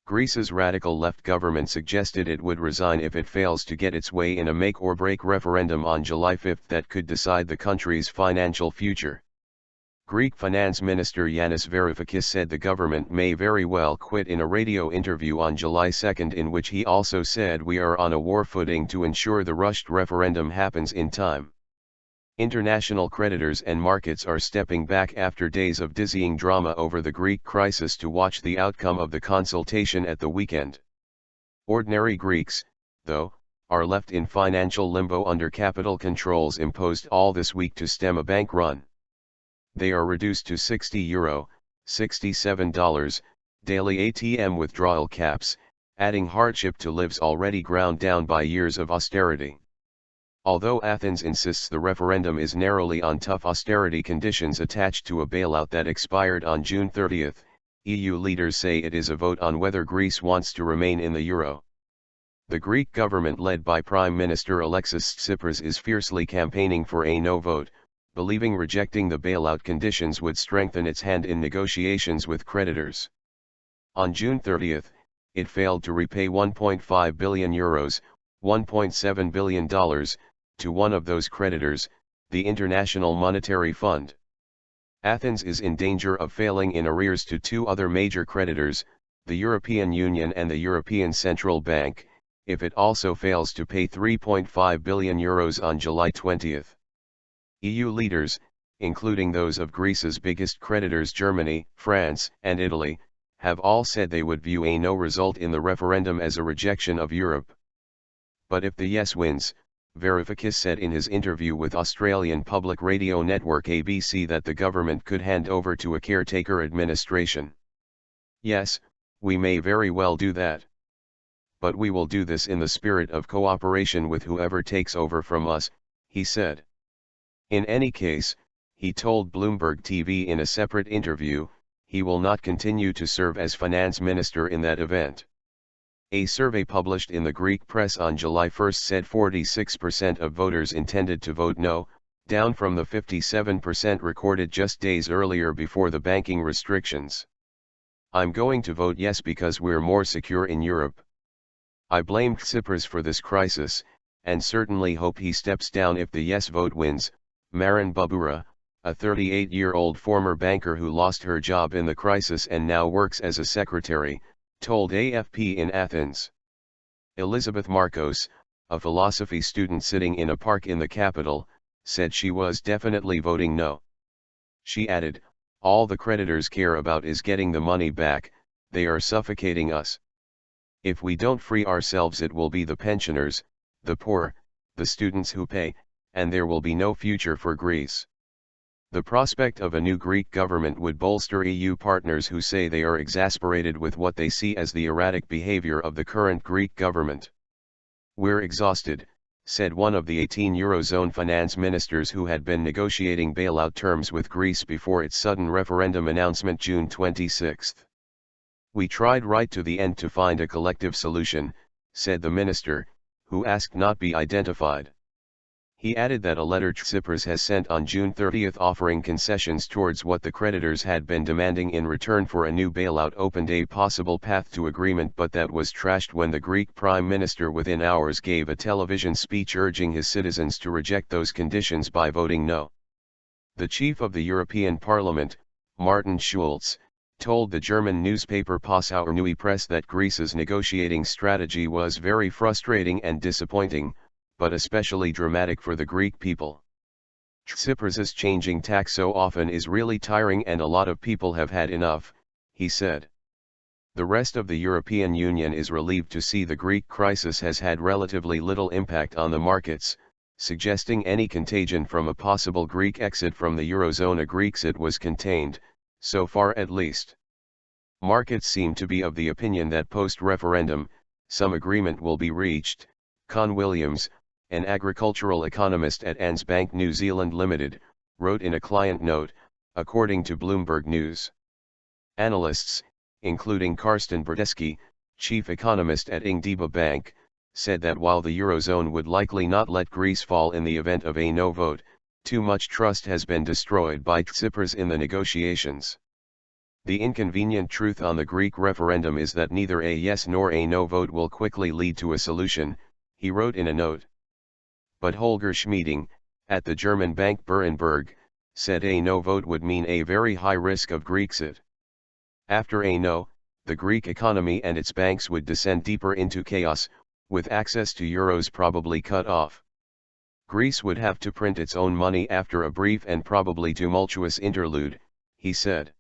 Greece's radical left government suggested it would resign if it fails to get its way in a make-or-break referendum on July 5 that could decide the country's financial future. Greek Finance Minister Yanis Varoufakis said the government may very well quit in a radio interview on July 2, in which he also said we are on a war footing to ensure the rushed referendum happens in time. International creditors and markets are stepping back after days of dizzying drama over the Greek crisis to watch the outcome of the consultation at the weekend. Ordinary Greeks, though, are left in financial limbo under capital controls imposed all this week to stem a bank run. They are reduced to €60, $67, daily ATM withdrawal caps, adding hardship to lives already ground down by years of austerity. Although Athens insists the referendum is narrowly on tough austerity conditions attached to a bailout that expired on June 30, EU leaders say it is a vote on whether Greece wants to remain in the euro. The Greek government led by Prime Minister Alexis Tsipras is fiercely campaigning for a no vote, believing rejecting the bailout conditions would strengthen its hand in negotiations with creditors. On June 30, it failed to repay €1.5 billion, $1.7 billion, to one of those creditors, the International Monetary Fund. Athens is in danger of failing in arrears to two other major creditors, the European Union and the European Central Bank, if it also fails to pay €3.5 billion on July 20. EU leaders, including those of Greece's biggest creditors Germany, France, and Italy, have all said they would view a no result in the referendum as a rejection of Europe. But if the yes wins, Varoufakis said in his interview with Australian public radio network ABC that the government could hand over to a caretaker administration. Yes, we may very well do that. But we will do this in the spirit of cooperation with whoever takes over from us, he said. In any case, he told Bloomberg TV in a separate interview, he will not continue to serve as finance minister in that event. A survey published in the Greek press on July 1 said 46% of voters intended to vote no, down from the 57% recorded just days earlier before the banking restrictions. I'm going to vote yes because we're more secure in Europe. I blame Tsipras for this crisis, and certainly hope he steps down if the yes vote wins, Marin Babura, a 38-year-old former banker who lost her job in the crisis and now works as a secretary, told AFP in Athens. Elizabeth Marcos, a philosophy student sitting in a park in the capital, said she was definitely voting no. She added, all the creditors care about is getting the money back, they are suffocating us. If we don't free ourselves it will be the pensioners, the poor, the students who pay, and there will be no future for Greece. The prospect of a new Greek government would bolster EU partners who say they are exasperated with what they see as the erratic behavior of the current Greek government. We're exhausted, said one of the 18 Eurozone finance ministers who had been negotiating bailout terms with Greece before its sudden referendum announcement June 26. We tried right to the end to find a collective solution, said the minister, who asked not be identified. He added that a letter Tsipras has sent on June 30 offering concessions towards what the creditors had been demanding in return for a new bailout opened a possible path to agreement, but that was trashed when the Greek Prime Minister within hours gave a television speech urging his citizens to reject those conditions by voting no. The chief of the European Parliament, Martin Schulz, told the German newspaper Passauer Neue Presse that Greece's negotiating strategy was very frustrating and disappointing, but especially dramatic for the Greek people. Tsipras's changing tack so often is really tiring and a lot of people have had enough, he said. The rest of the European Union is relieved to see the Greek crisis has had relatively little impact on the markets, suggesting any contagion from a possible Greek exit from the Eurozone. A Grexit was contained, so far at least. Markets seem to be of the opinion that post-referendum, some agreement will be reached. Con Williams, an agricultural economist at ANZ Bank New Zealand Limited, wrote in a client note, according to Bloomberg News. Analysts, including Karsten Brodesky, chief economist at Ingdeba Bank, said that while the Eurozone would likely not let Greece fall in the event of a no vote, too much trust has been destroyed by Tsipras in the negotiations. The inconvenient truth on the Greek referendum is that neither a yes nor a no vote will quickly lead to a solution, he wrote in a note. But Holger Schmieding, at the German bank Berenberg, said a no vote would mean a very high risk of Grexit. After a no, the Greek economy and its banks would descend deeper into chaos, with access to euros probably cut off. Greece would have to print its own money after a brief and probably tumultuous interlude, he said.